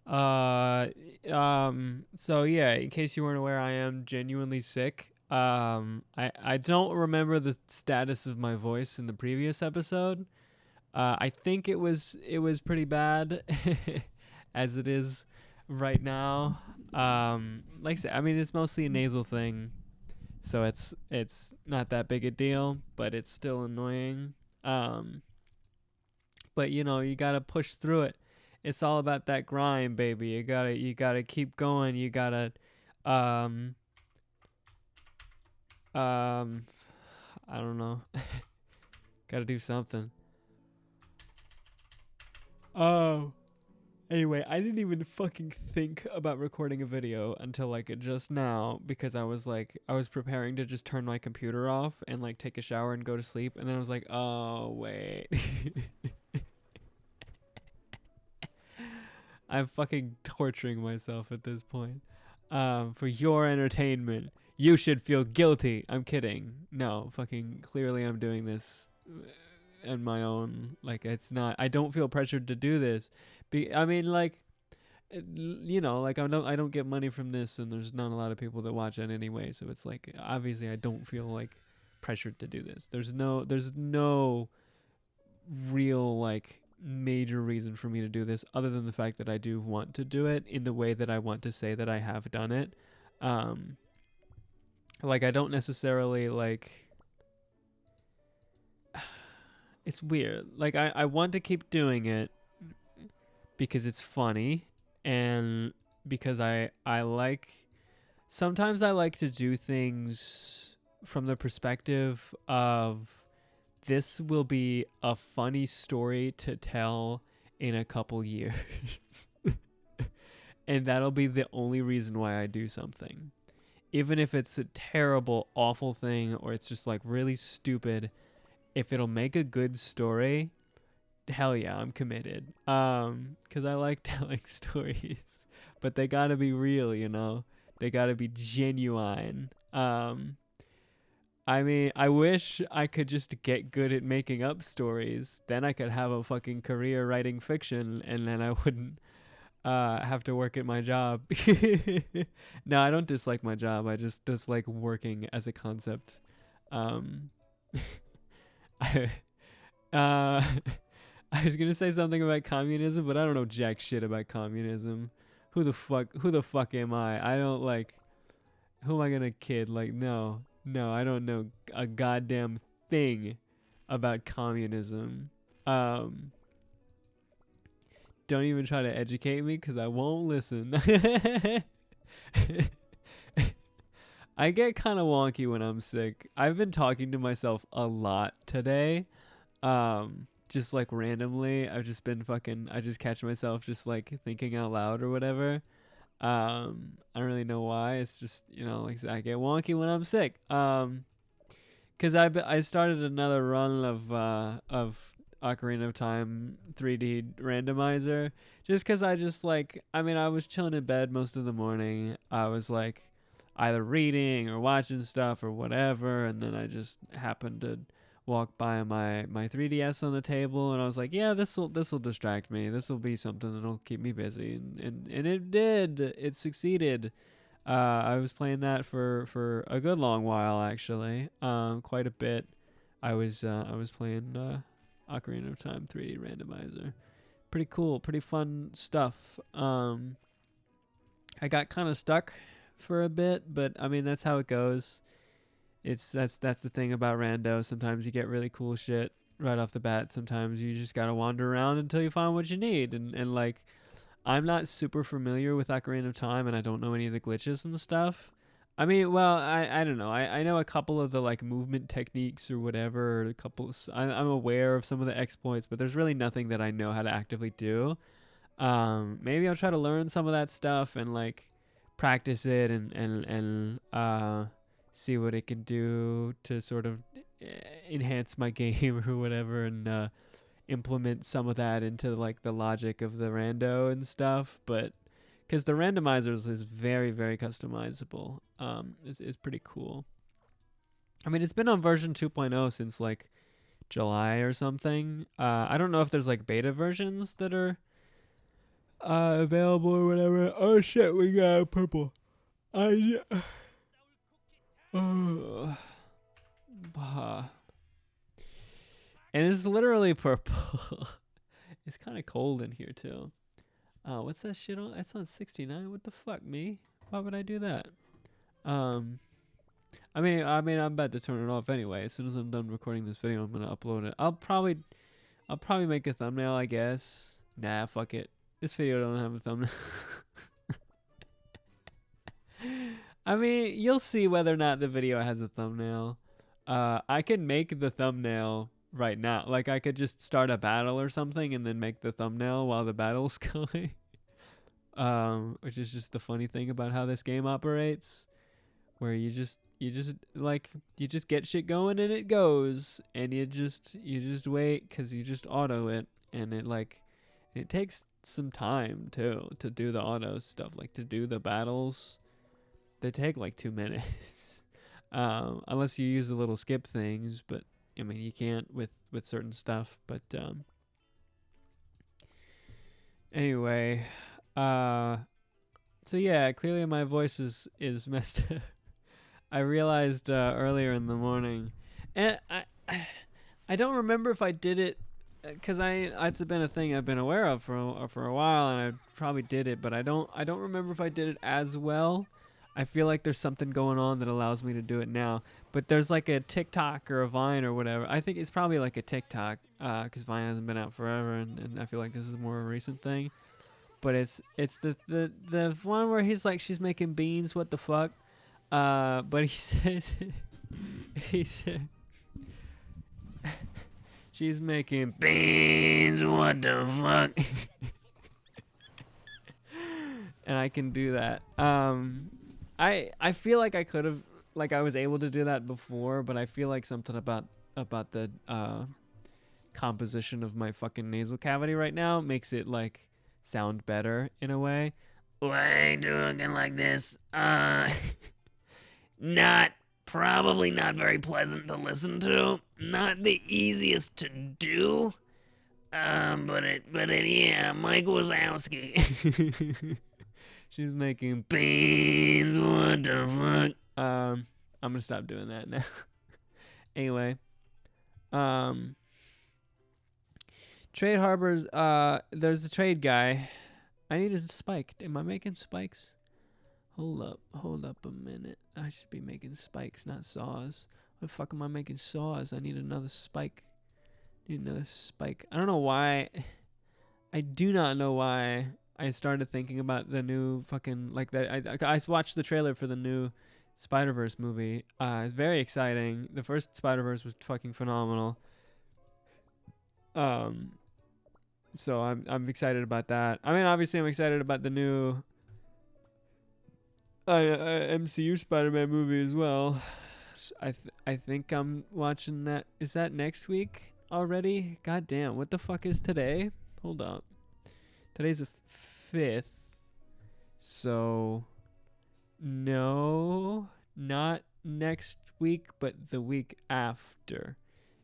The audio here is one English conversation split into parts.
Uh, so yeah, in case you weren't aware, I am genuinely sick. I don't remember the status of my voice in the previous episode. I think it was pretty bad, as it is right now. Like I said, I mean, it's mostly a nasal thing, so it's not that big a deal, but it's still annoying. Um, but you gotta push through it. It's all about that grind, baby. You gotta keep going. You gotta um um I don't know. Gotta do something. Oh. Anyway, I didn't even fucking think about recording a video until like just now, because I was preparing to just turn my computer off and like take a shower and go to sleep, and then I was like, "Oh, wait." I'm fucking torturing myself at this point. For your entertainment, you should feel guilty. I'm kidding. No, fucking clearly I'm doing this on my own. Like, it's not. I don't feel pressured to do this. I mean, like, like I don't get money from this, and there's not a lot of people that watch it anyway. So it's like, obviously I don't feel like pressured to do this. There's no real like major reason for me to do this, other than the fact that I do want to do it in the way that I want to say that I have done it. Um, like, I don't necessarily like. It's weird. Like, I want to keep doing it because it's funny, and because I like. Sometimes I like to do things from the perspective of, this will be a funny story to tell in a couple years. And that'll be the only reason why I do something. Even if it's a terrible, awful thing, or it's just like really stupid, if it'll make a good story, hell yeah, I'm committed. Cuz I like telling stories, but they got to be real. They got to be genuine. I mean, I wish I could just get good at making up stories. Then I could have a fucking career writing fiction, and then I wouldn't have to work at my job. No, I don't dislike my job. I just dislike working as a concept. Um, I, uh, I was gonna say something about communism, but I don't know jack shit about communism. Who the fuck am I? I don't like. Who am I gonna kid? Like, no, no, I don't know a goddamn thing about communism. Um, don't even try to educate me, because I won't listen. I get kind of wonky when I'm sick. I've been talking to myself a lot today. Just like randomly. I've just been fucking, I just catch myself just like thinking out loud or whatever. I don't really know why. It's just, like I get wonky when I'm sick. Cause I started another run of Ocarina of Time 3D randomizer, just cause I just like, I mean, I was chilling in bed most of the morning. I was like either reading or watching stuff or whatever, and then I just happened to walk by my 3DS on the table, and I was like, yeah, this'll distract me. This'll be something that'll keep me busy, and it did. It succeeded. I was playing that for a good long while, actually. Quite a bit. I was playing Ocarina of Time 3D randomizer. Pretty cool, pretty fun stuff. I got kind of stuck for a bit, but I mean, that's how it goes. That's the thing about rando. Sometimes you get really cool shit right off the bat. Sometimes you just gotta wander around until you find what you need. And like, I'm not super familiar with Ocarina of Time, and I don't know any of the glitches and stuff. I mean, well, I don't know. I know a couple of the like movement techniques or whatever. Or I'm aware of some of the exploits, but there's really nothing that I know how to actively do. Maybe I'll try to learn some of that stuff and like practice it, and see what it can do to sort of enhance my game or whatever, and implement some of that into like the logic of the rando and stuff. But because the randomizers is very, very customizable, is pretty cool. I mean, it's been on version 2.0 since like July or something. I don't know if there's like beta versions that are available or whatever. Oh shit, we got purple. I oh, and it's literally purple. It's kind of cold in here too. What's that shit on? It's on 69. What the fuck, me? Why would I do that? I mean, I'm about to turn it off anyway. As soon as I'm done recording this video, I'm gonna upload it. I'll probably make a thumbnail, I guess. Nah, fuck it. This video don't have a thumbnail. I mean, you'll see whether or not the video has a thumbnail. I can make the thumbnail right now. Like, I could just start a battle or something and then make the thumbnail while the battle's going. Which is just the funny thing about how this game operates, where you just get shit going and it goes, and you just wait because you just auto it, and it takes some time too to do the auto stuff, like to do the battles. They take like 2 minutes, unless you use the little skip things. But I mean, you can't with certain stuff. But anyway, so yeah, clearly my voice is messed up. I realized earlier in the morning, and I don't remember if I did it, because it's been a thing I've been aware of for a while, and I probably did it, but I don't remember if I did it as well. I feel like there's something going on that allows me to do it now. But there's like a TikTok or a Vine or whatever. I think it's probably like a TikTok, because Vine hasn't been out forever, and I feel like this is more a recent thing. But it's the one where she's making beans. What the fuck? But he says she's making beans. What the fuck? And I can do that. I feel like I could have, like, I was able to do that before, but I feel like something about the composition of my fucking nasal cavity right now makes it like sound better in a way. Why talking like this? Probably not very pleasant to listen to. Not the easiest to do. But yeah, Mike Wazowski. She's making beans. What the fuck? I'm gonna stop doing that now. Anyway, Trade Harbors. There's a trade guy. I need a spike. Am I making spikes? Hold up a minute. I should be making spikes, not saws. What the fuck am I making saws? I need another spike. I don't know why. I do not know why I started thinking about the new fucking, like, that. I watched the trailer for the new Spider-Verse movie. It's very exciting. The first Spider-Verse was fucking phenomenal. So I'm excited about that. I mean, obviously I'm excited about the new MCU Spider-Man movie as well. I think I'm watching that. Is that next week already? God damn, what the fuck is today? Hold up. Today's the 5th. So no, not next week, but the week after.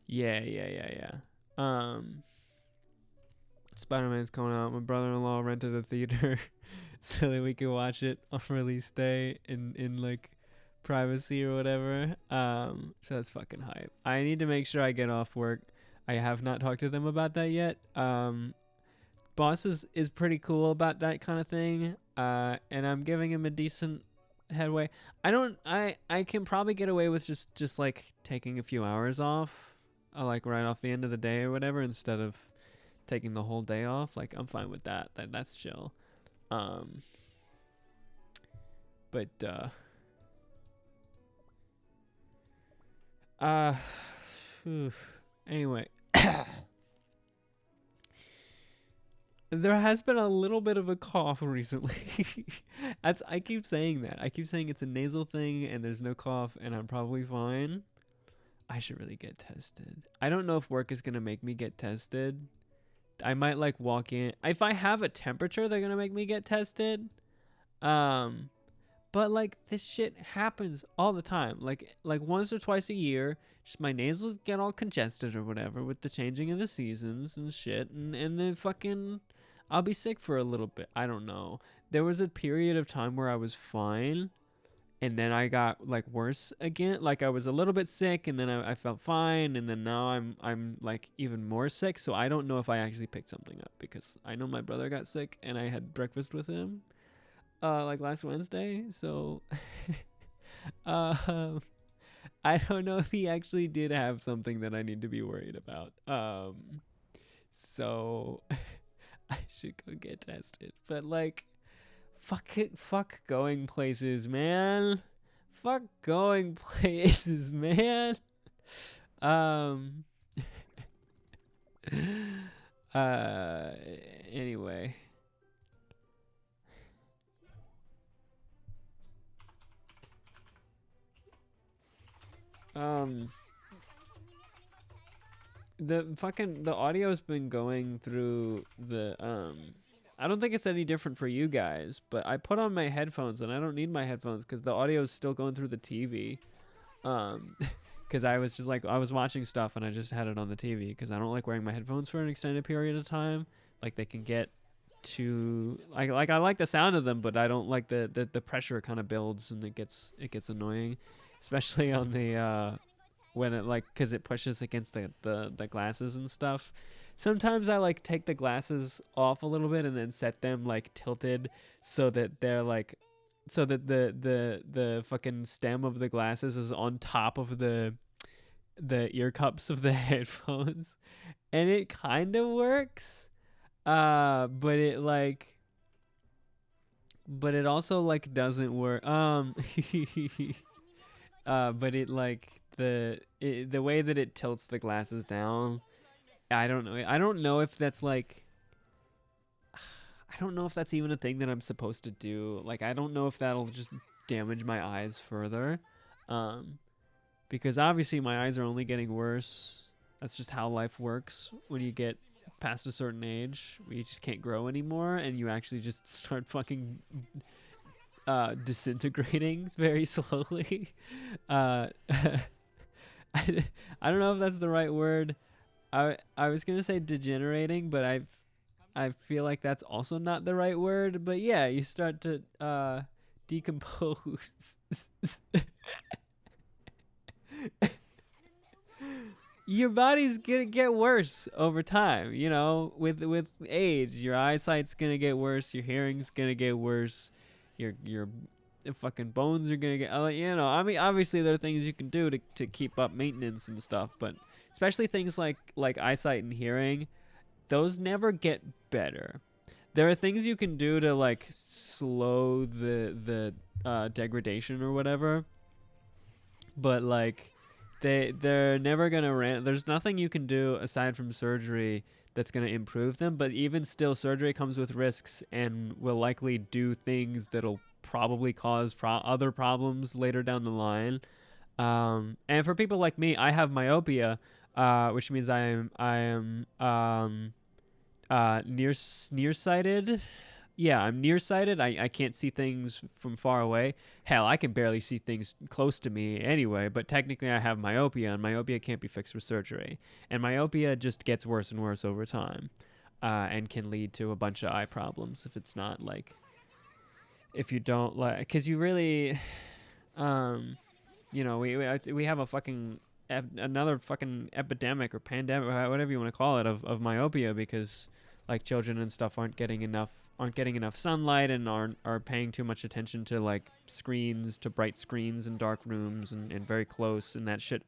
Yeah. Spider-Man's coming out. My brother-in-law rented a theater so that we could watch it on release day in like privacy or whatever. So that's fucking hype. I need to make sure I get off work. I have not talked to them about that yet. Boss is pretty cool about that kind of thing. And I'm giving him a decent headway. I can probably get away with just like taking a few hours off, like right off the end of the day or whatever, instead of taking the whole day off. Like, I'm fine with that. That's chill. But anyway, there has been a little bit of a cough recently. I keep saying that. I keep saying it's a nasal thing and there's no cough and I'm probably fine. I should really get tested. I don't know if work is gonna make me get tested. I might like walk in. If I have a temperature, they're gonna make me get tested. But like, this shit happens all the time. Like once or twice a year, just my nasals get all congested or whatever with the changing of the seasons and shit. And then fucking, I'll be sick for a little bit. I don't know. There was a period of time where I was fine, and then I got like worse again. Like I was a little bit sick, and then I felt fine, and then now I'm like even more sick. So I don't know if I actually picked something up, because I know my brother got sick, and I had breakfast with him, like last Wednesday. So, um, I don't know if he actually did have something that I need to be worried about. So I should go get tested. But like, fuck it, fuck going places, man. Fuck going places, man. Um. uh. Anyway. Um. The audio's been going through the I don't think it's any different for you guys, but I put on my headphones and I don't need my headphones because the audio is still going through the TV. Because I was just like, I was watching stuff and I just had it on the TV because I don't like wearing my headphones for an extended period of time. Like they can get too like I like the sound of them, but I don't like the pressure kind of builds and it gets annoying, especially on the when it like because it pushes against the glasses and stuff. Sometimes I like take the glasses off a little bit and then set them like tilted so that they're like so that the fucking stem of the glasses is on top of the ear cups of the headphones, and it kind of works. But it like but it also like doesn't work. But it like the way that it tilts the glasses down, I don't know. I don't know if that's like I don't know if that's even a thing that I'm supposed to do. Like I don't know if that'll just damage my eyes further. Um because obviously my eyes are only getting worse. That's just how life works when you get past a certain age where you just can't grow anymore and you actually just start fucking disintegrating very slowly. I don't know if that's the right word. I was gonna say degenerating, but I feel like that's also not the right word. But yeah, you start to decompose. Your body's gonna get worse over time. You know, with age, your eyesight's gonna get worse. Your hearing's gonna get worse. Your fucking bones are gonna get. You know, I mean, obviously there are things you can do to keep up maintenance and stuff, but especially things like eyesight and hearing, those never get better. There are things you can do to like slow the degradation or whatever, but like they're never gonna there's nothing you can do aside from surgery that's gonna improve them. But even still, surgery comes with risks and will likely do things that'll probably cause other problems later down the line. And for people like me, I have myopia, which means I am nearsighted. Yeah, I'm nearsighted. I can't see things from far away. Hell, I can barely see things close to me anyway, but technically I have myopia, and myopia can't be fixed with surgery. And myopia just gets worse and worse over time, and can lead to a bunch of eye problems if it's not like, if you don't like, because you really, you know, we have a fucking, another fucking epidemic or pandemic, whatever you want to call it, of myopia, because like children and stuff aren't getting enough sunlight and are paying too much attention to like screens, to bright screens in dark rooms and very close, and that shit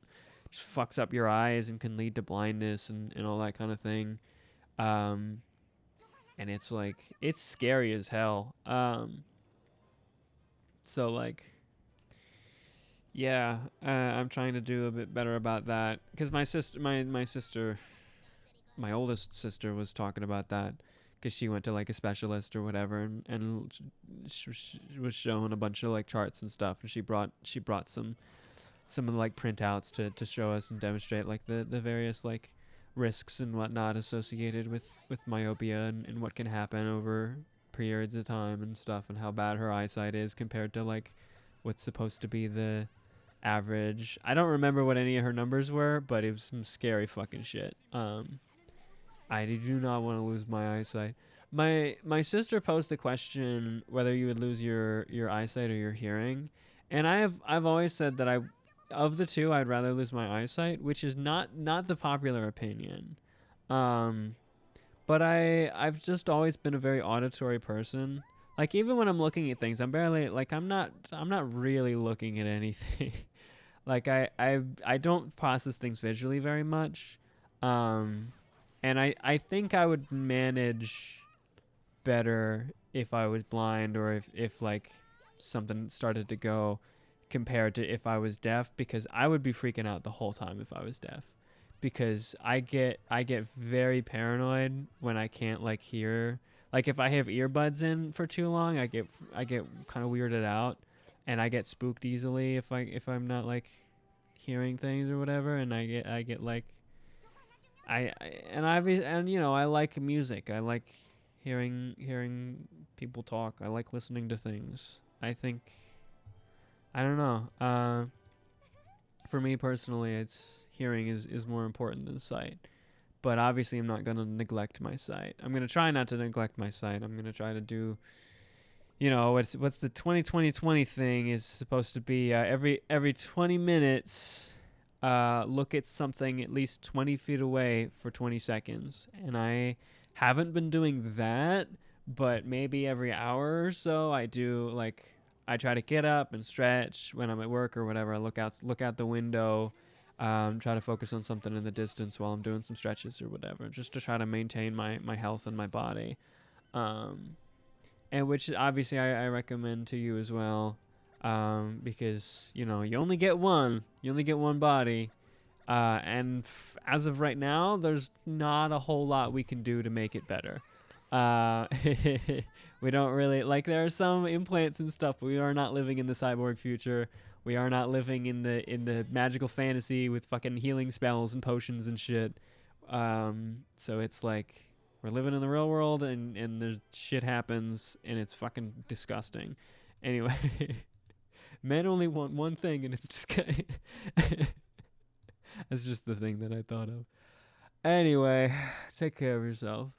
just fucks up your eyes and can lead to blindness and all that kind of thing. And it's like, it's scary as hell. So like, yeah, I'm trying to do a bit better about that, because my sister, my oldest sister, was talking about that because she went to like a specialist or whatever, and she was showing a bunch of like charts and stuff, and she brought some of the like printouts to show us and demonstrate like the various like risks and whatnot associated with myopia and what can happen over periods of time and stuff, and how bad her eyesight is compared to like what's supposed to be the average. I don't remember what any of her numbers were, but it was some scary fucking shit. I do not want to lose my eyesight. My sister posed the question whether you would lose your eyesight or your hearing, and I've always said that I, of the two, I'd rather lose my eyesight, which is not the popular opinion. Um, but I've just always been a very auditory person. Like even when I'm looking at things, I'm barely like I'm not really looking at anything. Like I don't process things visually very much. Um, and I think I would manage better if I was blind, or if like something started to go, compared to if I was deaf, because I would be freaking out the whole time if I was deaf, because I get very paranoid when I can't like hear, like if I have earbuds in for too long, I get kind of weirded out, and I get spooked easily if I'm not like hearing things or whatever, and I get like and you know, I like music. I like hearing people talk. I like listening to things. I think I don't know. For me personally, it's hearing is more important than sight. But obviously, I'm not gonna neglect my sight. I'm gonna try not to neglect my sight. I'm gonna try to do, you know, what's the 2020 thing is supposed to be, every 20 minutes, look at something at least 20 feet away for 20 seconds. And I haven't been doing that, but maybe every hour or so I do, like, I try to get up and stretch when I'm at work or whatever. I look out the window, try to focus on something in the distance while I'm doing some stretches or whatever, just to try to maintain my health and my body. Um, and which obviously I recommend to you as well, because you know you only get one body, and as of right now, there's not a whole lot we can do to make it better. Uh, we don't really like. There are some implants and stuff, but we are not living in the cyborg future. We are not living in the magical fantasy with fucking healing spells and potions and shit. So it's like we're living in the real world, and the shit happens, and it's fucking disgusting. Anyway, men only want one thing, and it's just that's just the thing that I thought of. Anyway, take care of yourself.